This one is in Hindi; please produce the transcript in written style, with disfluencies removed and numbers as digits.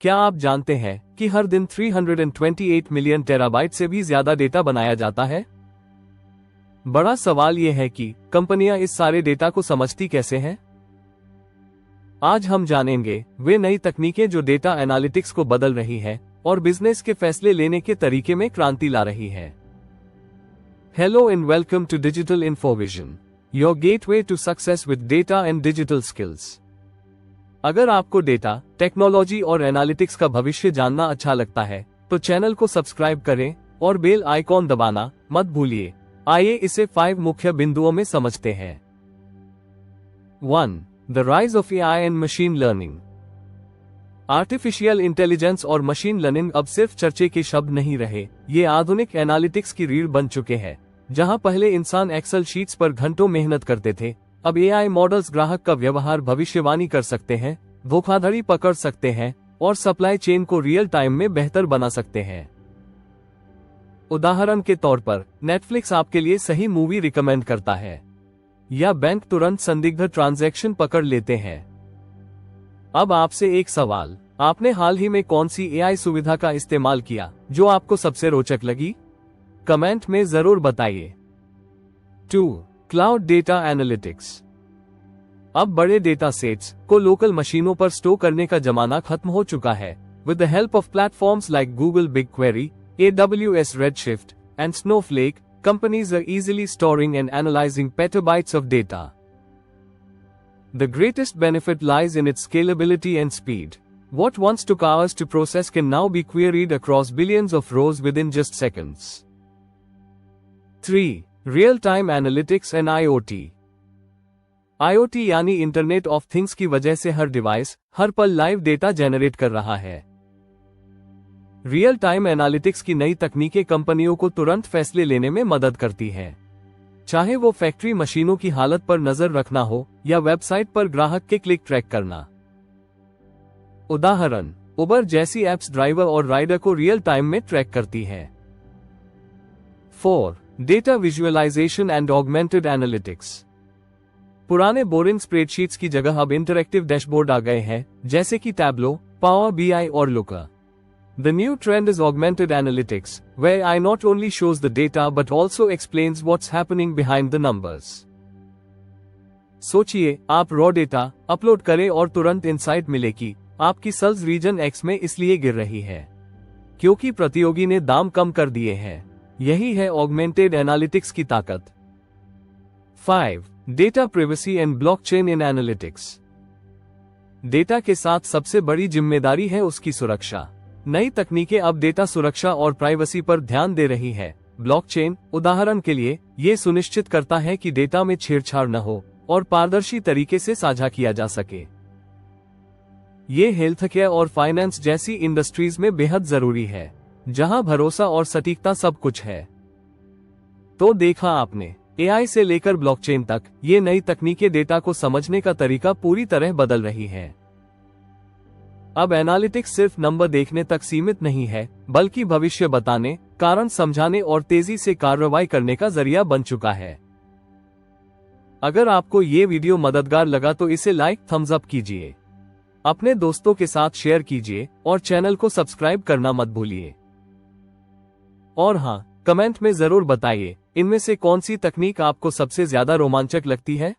क्या आप जानते हैं कि हर दिन 328 मिलियन टेराबाइट से भी ज्यादा डेटा बनाया जाता है? बड़ा सवाल यह है कि कंपनियां इस सारे डेटा को समझती कैसे हैं? आज हम जानेंगे वे नई तकनीकें जो डेटा एनालिटिक्स को बदल रही है और बिजनेस के फैसले लेने के तरीके में क्रांति ला रही है। Hello and welcome to digital Infovision, your gateway to success with data and digital skills. अगर आपको डेटा, टेक्नोलॉजी और एनालिटिक्स का भविष्य जानना अच्छा लगता है तो चैनल को सब्सक्राइब करें और बेल आइकॉन दबाना मत भूलिए। आइए इसे 5 मुख्य बिंदुओं में समझते हैं। 1. The rise of AI and machine learning. Artificial intelligence और मशीन लर्निंग अब सिर्फ चर्चे के शब्द नहीं रहे, ये आधुनिक एनालिटिक्स की रीढ़ बन चुके हैं। जहां पहले इंसान एक्सेल शीट्स पर घंटों मेहनत करते थे, अब एआई मॉडल्स ग्राहक का व्यवहार भविष्यवाणी कर सकते हैं, धोखाधड़ी पकड़ सकते हैं और सप्लाई चेन को रियल टाइम में बेहतर बना सकते हैं। उदाहरण के तौर पर नेटफ्लिक्स आपके लिए सही मूवी रिकमेंड करता है या बैंक तुरंत संदिग्ध ट्रांजैक्शन पकड़ लेते हैं। अब आपसे एक सवाल, आपने हाल ही में कौन सी एआई सुविधा का इस्तेमाल किया जो आपको सबसे रोचक लगी? कमेंट में जरूर बताइए। 2. Cloud data analytics. अब बड़े डेटा सेट्स को लोकल मशीनों पर स्टोर करने का जमाना खत्म हो चुका है। With the help of platforms like Google BigQuery, AWS Redshift and Snowflake, companies are easily storing and analyzing petabytes of data. The greatest benefit lies in its scalability and speed. What once took hours to process can now be queried across billions of rows within just seconds. 3. Real-time analytics and IoT. IoT यानी इंटरनेट ऑफ थिंग्स की वजह से हर डिवाइस हर पल लाइव डेटा जनरेट कर रहा है। रियल टाइम एनालिटिक्स की नई तकनीकें कंपनियों को तुरंत फैसले लेने में मदद करती हैं। चाहे वो फैक्ट्री मशीनों की हालत पर नजर रखना हो या वेबसाइट पर ग्राहक के क्लिक ट्रैक करना। उदाहरण, उबर जैसी एप्स ड्राइवर और राइडर को रियल टाइम में ट्रैक करती हैं। 4. Data visualization and augmented analytics. पुराने बोरिंग स्प्रेडशीट्स की जगह अब इंटरैक्टिव डैशबोर्ड आ गए हैं, जैसे कि टैब्लो, पावर बीआई और लुका। The new trend is augmented analytics, where AI not only shows the data but also explains what's happening behind the numbers. सोचिए, आप रॉ डेटा अपलोड करें और तुरंत इंसाइट मिले कि आपकी सेल्स रीजन X में इसलिए गिर रही है क्योंकि प्रतियोगी ने दाम कम कर दिए हैं। यही है ऑगमेंटेड एनालिटिक्स की ताकत। 5. Data privacy and blockchain in analytics. Data के साथ सबसे बड़ी जिम्मेदारी है उसकी सुरक्षा। नई तकनीकें अब डेटा सुरक्षा और प्राइवेसी पर ध्यान दे रही है। ब्लॉकचेन, उदाहरण के लिए, ये सुनिश्चित करता है कि डेटा में छेड़छाड़ न हो और पारदर्शी तरीके से साझा किया जा सके। ये हेल्थ केयर और फाइनेंस जैसी इंडस्ट्रीज में बेहद जरूरी है, जहां भरोसा और सटीकता सब कुछ है। तो देखा आपने, एआई से लेकर ब्लॉकचेन तक ये नई तकनीकें डेटा को समझने का तरीका पूरी तरह बदल रही हैं। अब एनालिटिक्स सिर्फ नंबर देखने तक सीमित नहीं है, बल्कि भविष्य बताने, कारण समझाने और तेजी से कार्रवाई करने का जरिया बन चुका है। अगर आपको ये वीडियो मददगार लगा तो इसे लाइक, थम्स अप कीजिए, अपने दोस्तों के साथ शेयर कीजिए और चैनल को सब्सक्राइब करना मत भूलिए। और हाँ, कमेंट में जरूर बताइए, इनमें से कौन सी तकनीक आपको सबसे ज्यादा रोमांचक लगती है।